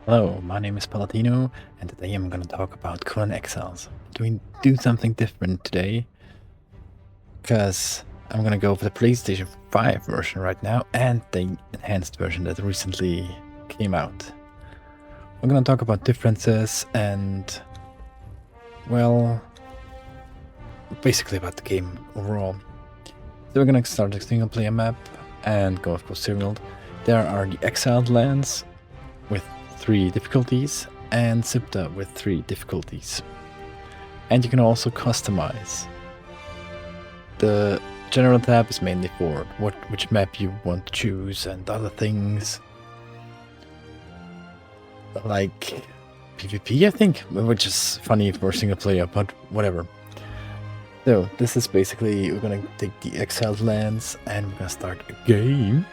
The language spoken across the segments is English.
Hello, my name is Palatino, and today I'm gonna talk about Conan Exiles. Do something different today, because I'm gonna go for the PlayStation 5 version right now, and the enhanced version that recently came out. I'm gonna talk about differences and, well, basically about the game overall. So we're gonna start the single player map and go of course serial. There are the Exiled lands with 3 difficulties and Sipta with 3 difficulties. And you can also customize. The general tab is mainly for which map you want to choose and other things. Like PvP, I think, which is funny for single player, but whatever. So this is basically, we're gonna take the Exiled lands and we're gonna start a game.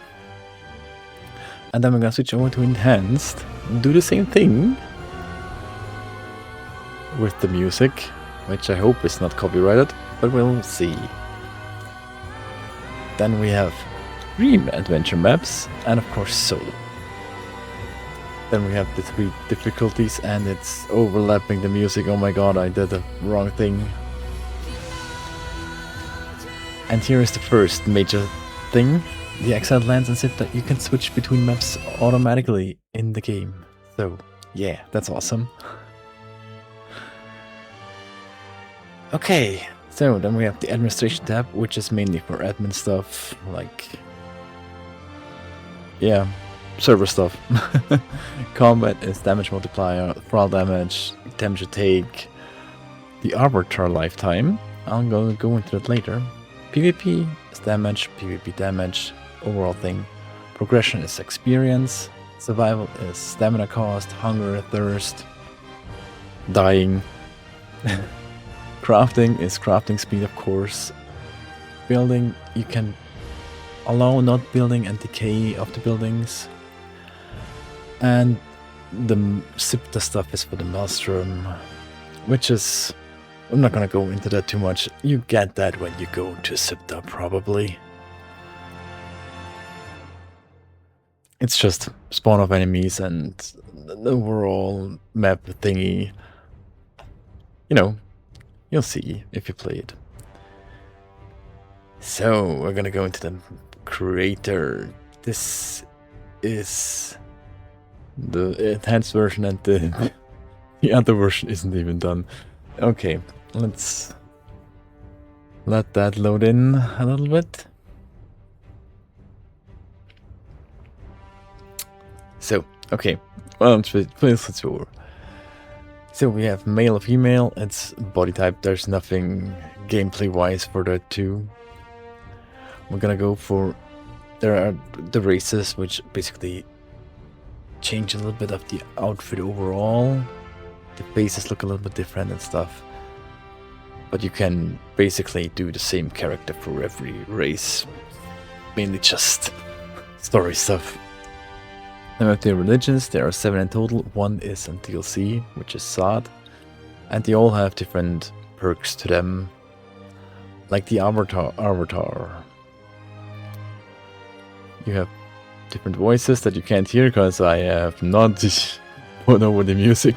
And then we're gonna switch over to Enhanced, do the same thing with the music, which I hope is not copyrighted, but we'll see. Then we have 3 adventure maps, and of course solo. Then we have the 3 difficulties, and it's overlapping the music. Oh my god, I did the wrong thing. And here is the first major thing. The Exiled lands and Sifta, you can switch between maps automatically in the game. So, yeah, that's awesome. Okay, so then we have the administration tab, which is mainly for admin stuff, like, yeah, server stuff. Combat is damage multiplier, thrall damage you take, the Arbiter lifetime, I'm gonna go into that later. PvP is damage, PvP damage, overall thing. Progression is experience, survival is stamina cost, hunger, thirst, dying. Crafting is crafting speed, of course. Building, you can allow not building and decay of the buildings. And the Sipta stuff is for the Maelstrom, which is, I'm not gonna go into that too much. You get that when you go to Sipta, probably. It's just spawn of enemies and the overall map thingy. You know, you'll see if you play it. So, we're gonna go into the creator. This is the enhanced version, and the other version isn't even done. Okay, let's let that load in a little bit. So, okay, well, please switch over. So we have male or female, it's body type, there's nothing gameplay wise for that too. We're gonna go for, there are the races which basically change a little bit of the outfit overall. The faces look a little bit different and stuff. But you can basically do the same character for every race. Mainly just story stuff. Now with the religions, there are 7 in total. 1 is on DLC, which is Sod. And they all have different perks to them. Like the Avatar. You have different voices that you can't hear because I have not put over the music.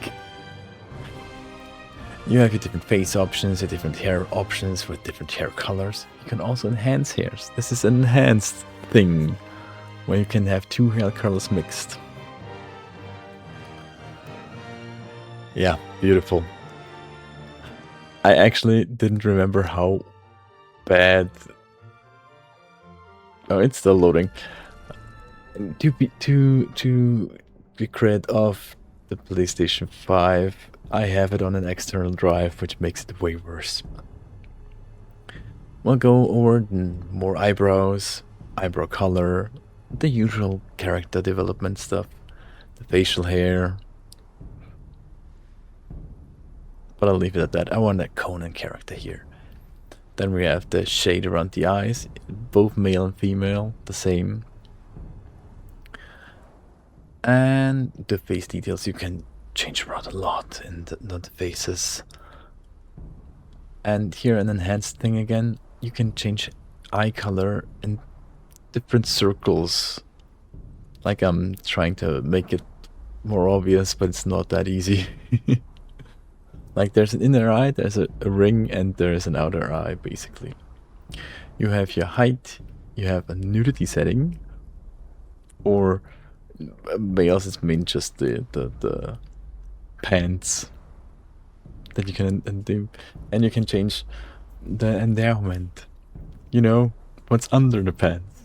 You have your different face options, your different hair options with different hair colors. You can also enhance hairs. This is an enhanced thing, where you can have 2 hair colors mixed. Yeah, beautiful. I actually didn't remember how bad... Oh, it's still loading. To be credit of the PlayStation 5, I have it on an external drive, which makes it way worse. We'll go over more eyebrows, eyebrow color, the usual character development stuff, the facial hair. But I'll leave it at that. I want a Conan character here. Then we have the shade around the eyes, both male and female, the same. And the face details you can change around a lot in the faces. And here an enhanced thing again, you can change eye color in different circles. Like I'm trying to make it more obvious, but it's not that easy. Like there's an inner eye, there's a ring, and there's an outer eye, basically. You have your height, you have a nudity setting, or males is mean just the pants that you can undo, and you can change the endowment. You know, what's under the pants.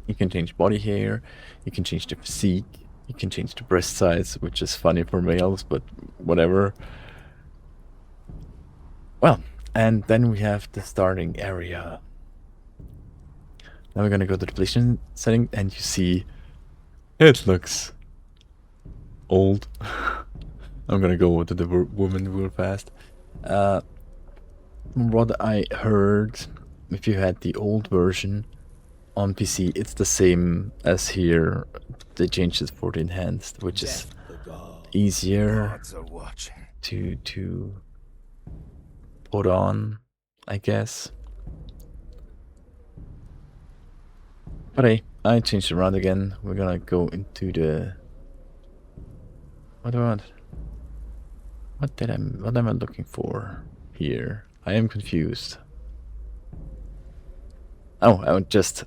You can change body hair, you can change the physique, you can change the breast size, which is funny for males, but whatever. Well, and then we have the starting area. Now we're gonna go to the position setting, and you see it looks old. I'm gonna go to the woman real fast. What I heard, if you had the old version on PC, it's the same as here. They changed it for the enhanced, which is easier to put on, I guess. But hey, I changed it around again. We're gonna go into the... What am I looking for here? I am confused. Oh, I would just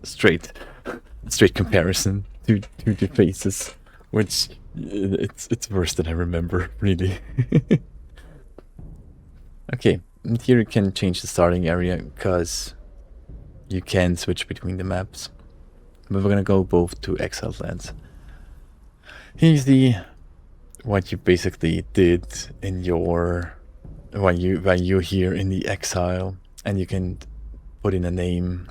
straight comparison to the faces, which it's worse than I remember, really. Okay, and here you can change the starting area because you can switch between the maps. But we're gonna go both to Exiled Lands. Here's what you basically did in your when you're here in the exile, and you can put in a name.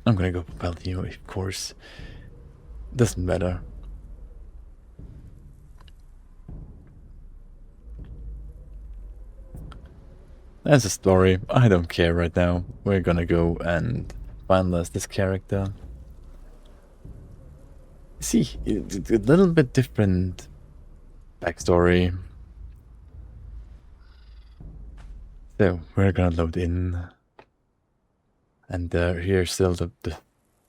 I'm gonna go Paladino, of course. Doesn't matter. That's a story. I don't care right now. We're gonna go and finalize this character. See, it's a little bit different backstory. So we're gonna load in, and here's still the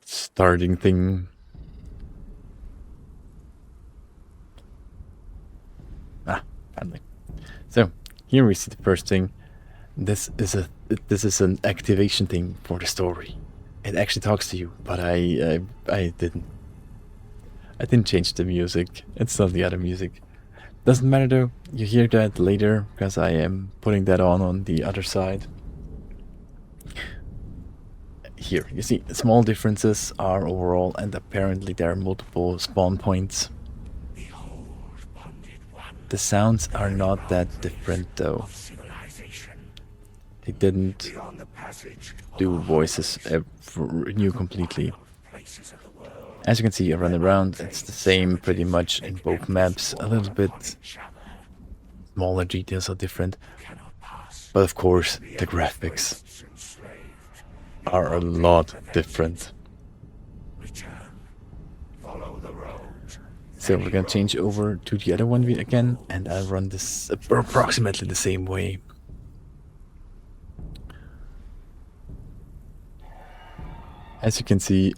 starting thing. Finally. So here we see the first thing. This is an activation thing for the story. It actually talks to you, but I didn't change the music. It's still the other music. Doesn't matter though. You hear that later because I am putting that on the other side. Here, you see, small differences are overall, and apparently there are multiple spawn points. The sounds are not that different though. They didn't do voices new completely. As you can see, around it's the same pretty much in both maps. A little bit smaller details are different, but of course the graphics are a lot different. So we're gonna change over to the other one again, and I'll run this approximately the same way. As you can see,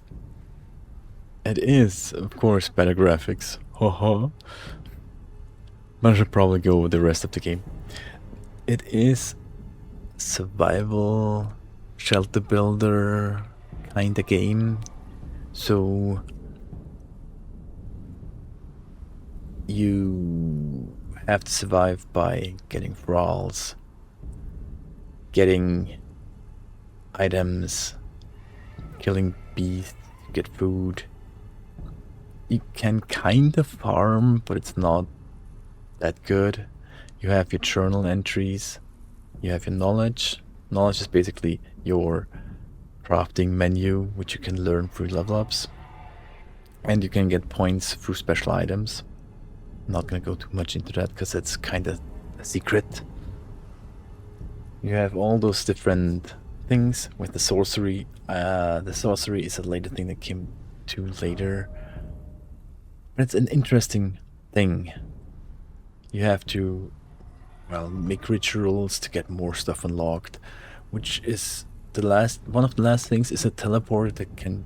it is, of course, better graphics. Haha. But I should probably go with the rest of the game. It is survival, shelter builder kind of game. So you have to survive by getting thralls, getting items, killing beasts, get food. You can kind of farm, but it's not that good. You have your journal entries, you have your knowledge. Knowledge is basically your crafting menu, which you can learn through level ups. And you can get points through special items. I'm not gonna go too much into that because it's kind of a secret. You have all those different things with the sorcery. The sorcery is a later thing that came to later. But it's an interesting thing. You have to, well, make rituals to get more stuff unlocked, which is one of the last things is a teleport that can,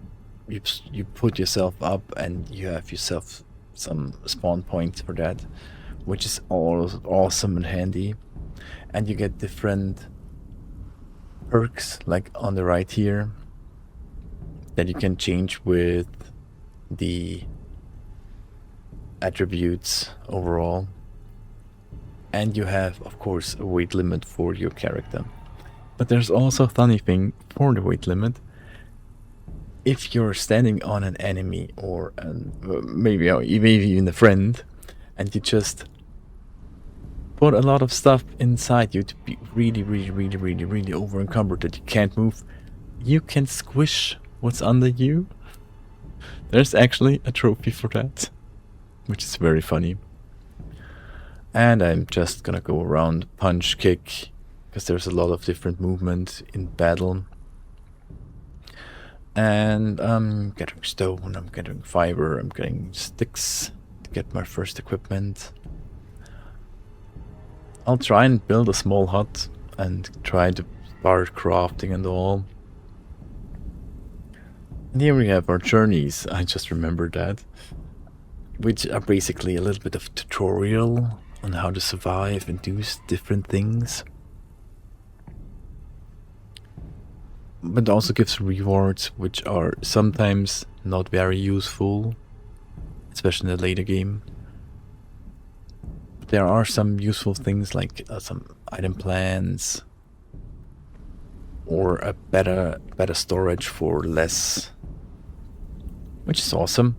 you put yourself up and you have yourself some spawn points for that, which is all awesome and handy. And you get different perks, like on the right here, that you can change with the attributes overall. And you have, of course, a weight limit for your character. But there's also a funny thing for the weight limit. If you're standing on an enemy or maybe even a friend, and you just put a lot of stuff inside you to be really over encumbered that you can't move, you can squish what's under you. There's actually a trophy for that, which is very funny. And I'm just gonna go around punch, kick, because there's a lot of different movement in battle. And I'm getting stone, I'm getting fiber, I'm getting sticks to get my first equipment. I'll try and build a small hut and try to start crafting and all. And here we have our journeys, I just remembered that, which are basically a little bit of tutorial on how to survive and do different things. But also gives rewards, which are sometimes not very useful, especially in the later game. But there are some useful things like some item plans, or a better storage for less, which is awesome.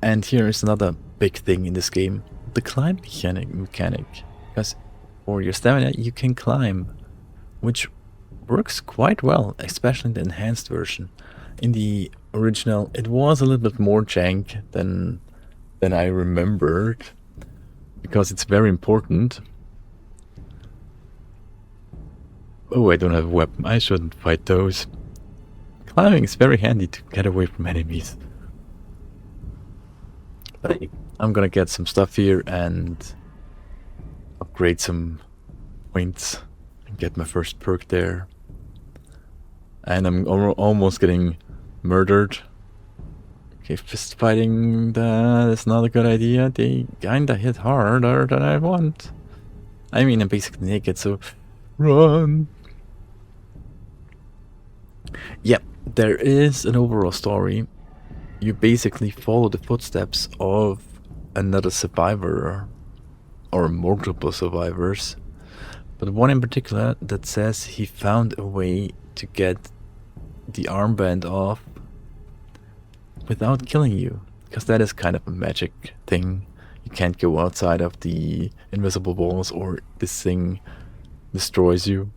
And here is another big thing in this game, the climb mechanic. Because for your stamina you can climb, which works quite well, especially in the enhanced version. In the original, it was a little bit more jank than I remembered, because it's very important. Oh, I don't have a weapon. I shouldn't fight those. Climbing is very handy to get away from enemies. But I'm gonna get some stuff here and upgrade some points. Get my first perk there, and I'm almost getting murdered. Okay, fist fighting, that is not a good idea. They kinda hit harder than I want. I mean, I'm basically naked, so run. Yep, there is an overall story. You basically follow the footsteps of another survivor, or multiple survivors. But one in particular that says he found a way to get the armband off without killing you. Because that is kind of a magic thing. You can't go outside of the invisible walls or this thing destroys you.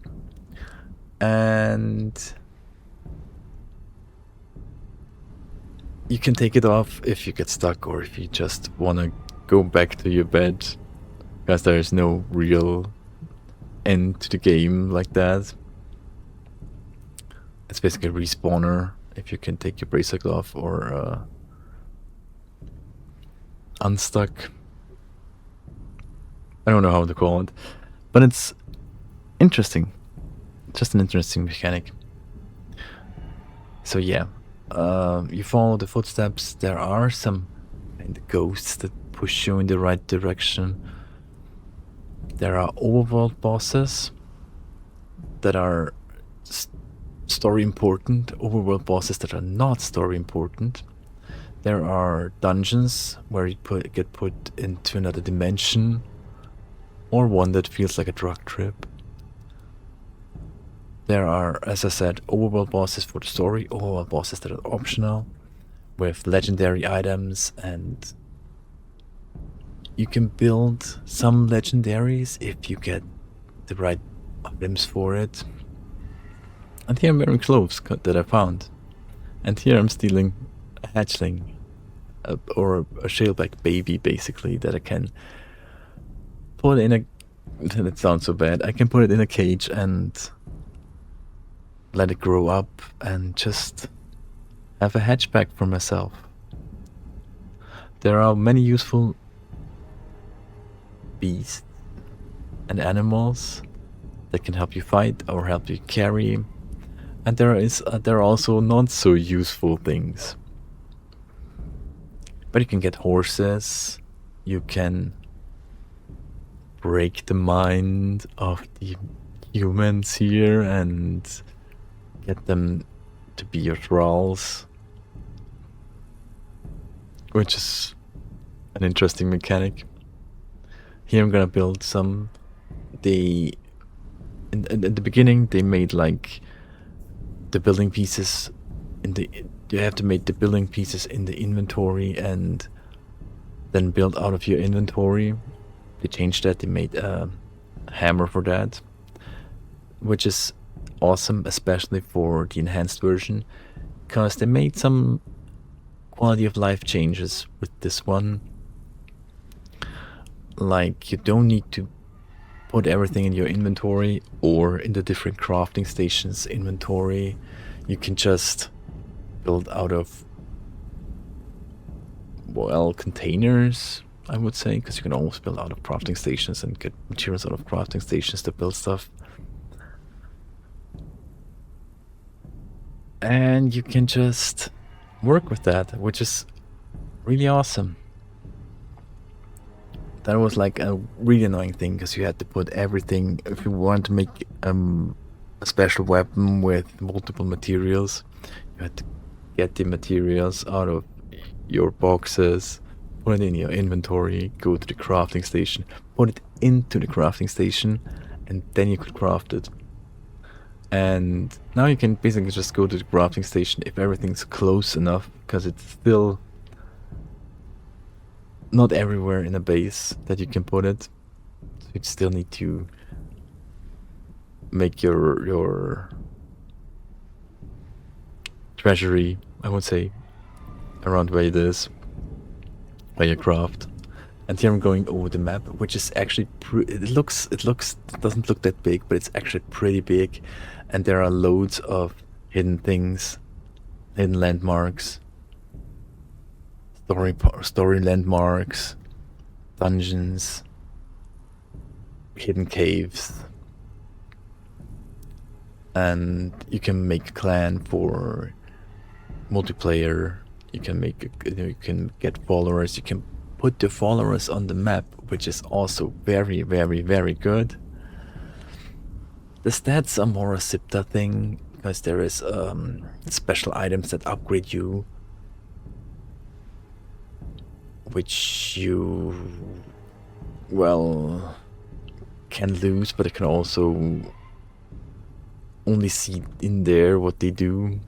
And you can take it off if you get stuck or if you just want to go back to your bed. Because there is no real end to the game like that. It's basically a respawner if you can take your bracelet off or unstuck. I don't know how to call it, but it's interesting. Just an interesting mechanic. So yeah, you follow the footsteps. There are some ghosts that push you in the right direction. There are overworld bosses that are story important, overworld bosses that are not story important. There are dungeons where you get put into another dimension, or one that feels like a drug trip. There are, as I said, overworld bosses for the story, overworld bosses that are optional, with legendary items, and you can build some legendaries if you get the right items for it. And here I'm wearing clothes that I found. And here I'm stealing a hatchling, or a shellback baby basically, that I can put in a... It sounds so bad. I can put it in a cage and let it grow up and just have a hatchback for myself. There are many useful beasts and animals that can help you fight or help you carry, and there are also not so useful things. But you can get horses, you can break the mind of the humans here and get them to be your thralls, which is an interesting mechanic. Here I'm gonna build some. In the beginning they made like the building pieces you have to make the building pieces in the inventory and then build out of your inventory. They changed that. They made a hammer for that, which is awesome, especially for the enhanced version, because they made some quality of life changes with this one. Like, you don't need to put everything in your inventory or in the different crafting stations inventory. You can just build out of, well, containers, I would say, because you can always build out of crafting stations and get materials out of crafting stations to build stuff. And you can just work with that, which is really awesome. That was like a really annoying thing, because you had to put everything, if you want to make a special weapon with multiple materials, you had to get the materials out of your boxes, put it in your inventory, go to the crafting station, put it into the crafting station, and then you could craft it. And now you can basically just go to the crafting station if everything's close enough, because it's still not everywhere in a base that you can put it. So you still need to make your treasury, I would say, around where it is, where you craft. And here I'm going over the map, which is actually it doesn't look that big, but it's actually pretty big, and there are loads of hidden things, hidden landmarks, story landmarks, dungeons, hidden caves, and you can make a clan for multiplayer. You can get followers. You can put the followers on the map, which is also very, very, very good. The stats are more a Sipta thing, because there is special items that upgrade you, which you, well, can lose, but it can also only see in there what they do.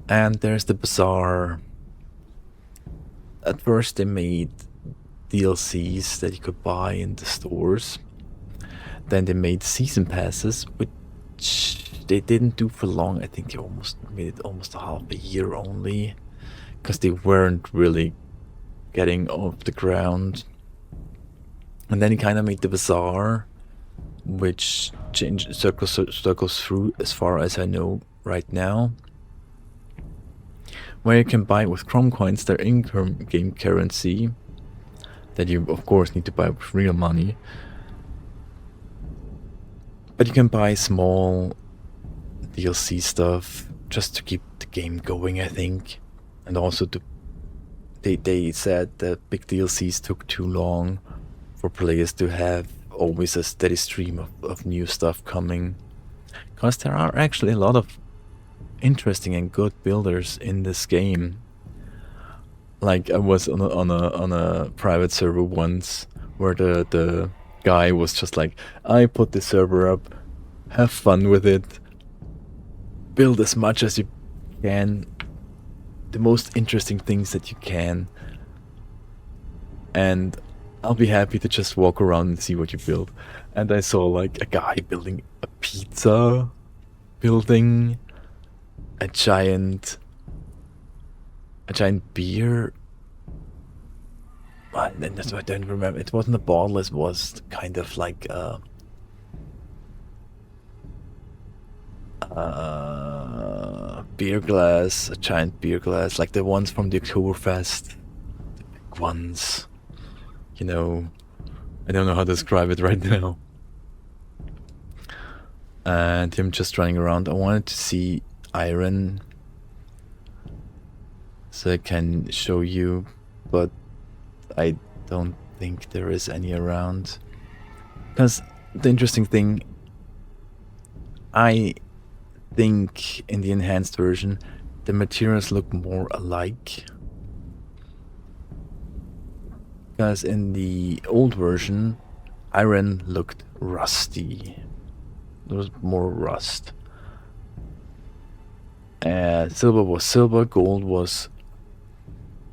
And there's the bazaar. At first they made DLCs that you could buy in the stores. Then they made season passes, which they didn't do for long. I think they made it almost a half a year only, because they weren't really getting off the ground. And then he kind of made the bazaar, which circles through, as far as I know right now, where you can buy with Chrome coins, their in-game currency, that you of course need to buy with real money. But you can buy small DLC stuff just to keep the game going, I think. And also they said that big DLCs took too long for players to have always a steady stream of new stuff coming. Because there are actually a lot of interesting and good builders in this game. Like, I was on a private server once where the guy was just like, I put the server up, have fun with it, build as much as you can, the most interesting things that you can, and I'll be happy to just walk around and see what you build. And I saw like a guy building a pizza building, a giant beer. I don't remember. It wasn't a bottle. It was kind of like beer glass, a giant beer glass, like the ones from the Oktoberfest, the big ones. You know, I don't know how to describe it right now. And him just running around. I wanted to see iron, so I can show you, but I don't think there is any around. Because the interesting thing, I think in the enhanced version, the materials look more alike. Because in the old version, iron looked rusty. There was more rust. Silver was silver, gold was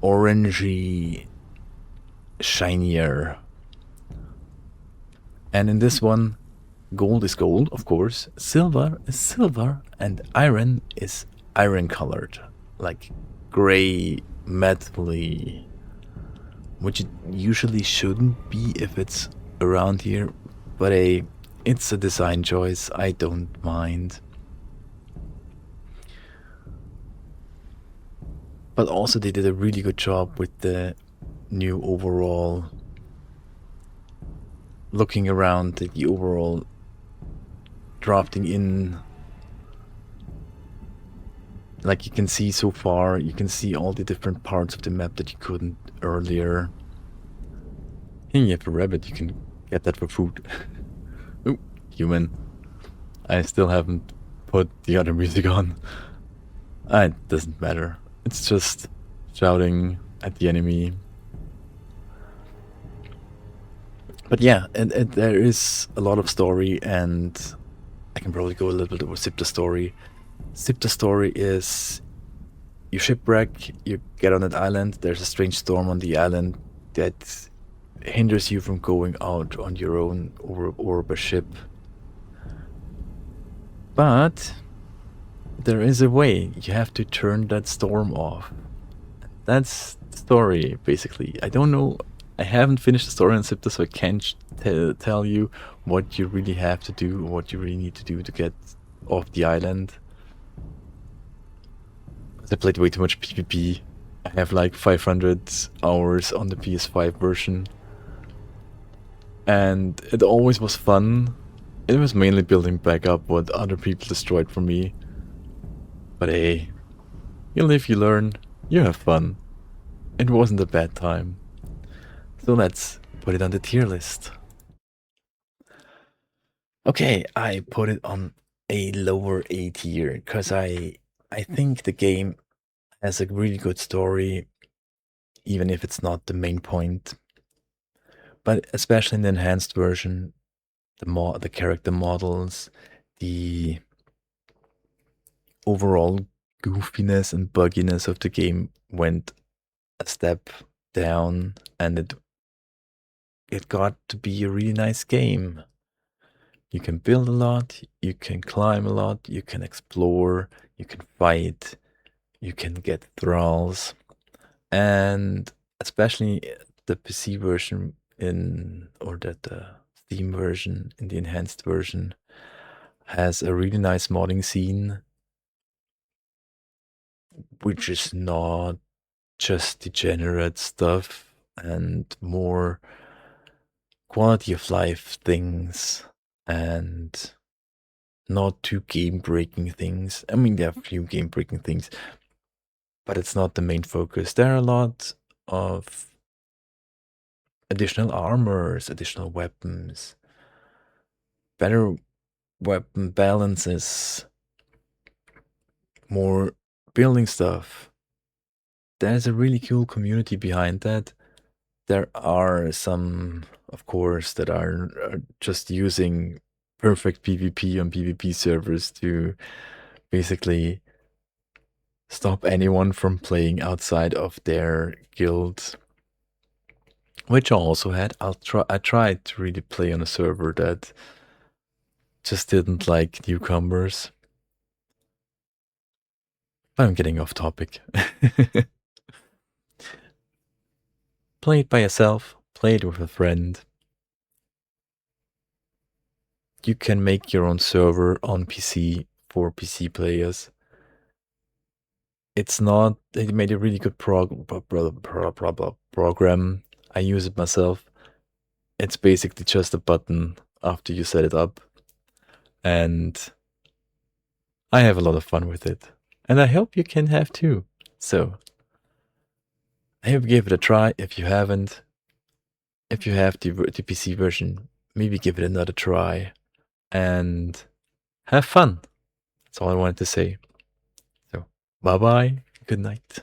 orangey, shinier. And in this one, gold is gold, of course, silver is silver, and iron is iron colored. Like gray, metally, which it usually shouldn't be if it's around here, but it's a design choice, I don't mind. But also they did a really good job with the new overall, looking around the overall drafting in. Like you can see so far, you can see all the different parts of the map that you couldn't earlier. Here you have a rabbit, you can get that for food. Ooh, human. I still haven't put the other music on. It doesn't matter. It's just shouting at the enemy. But yeah, there is a lot of story, and I can probably go a little bit over Zip the Story. Zip the Story is you shipwreck, you get on an island, there's a strange storm on the island that hinders you from going out on your own or a ship. But there is a way. You have to turn that storm off. That's the story, basically. I don't know. I haven't finished the story on Sipta, so I can't tell you what you really have to do, or what you really need to do to get off the island. I played way too much PvP. I have like 500 hours on the PS5 version. And it always was fun. It was mainly building back up what other people destroyed for me. But hey, you live, you learn, you have fun. It wasn't a bad time. So let's put it on the tier list. Okay, I put it on a lower A tier because I think the game has a really good story, even if it's not the main point. But especially in the enhanced version, the character models, the overall goofiness and bugginess of the game went a step down, and it got to be a really nice game. You can build a lot, you can climb a lot, you can explore, you can fight, you can get thralls, and especially the PC version or the Steam version in the enhanced version has a really nice modding scene, which is not just degenerate stuff and more quality of life things and not too game breaking things. I mean, there are a few game breaking things, but it's not the main focus. There are a lot of additional armors, additional weapons, better weapon balances, more building stuff. There's a really cool community behind that. There are some, of course, that are just using perfect PvP on PvP servers to basically stop anyone from playing outside of their guild. Which I also had. I tried to really play on a server that just didn't like newcomers. But I'm getting off topic. Play it by yourself, play it with a friend. You can make your own server on PC for PC players. It's not, they made a really good program. I use it myself. It's basically just a button after you set it up. And I have a lot of fun with it. And I hope you can have too. So, I hope you give it a try. If you haven't, if you have the PC version, maybe give it another try and have fun. That's all I wanted to say. So, bye bye. Good night.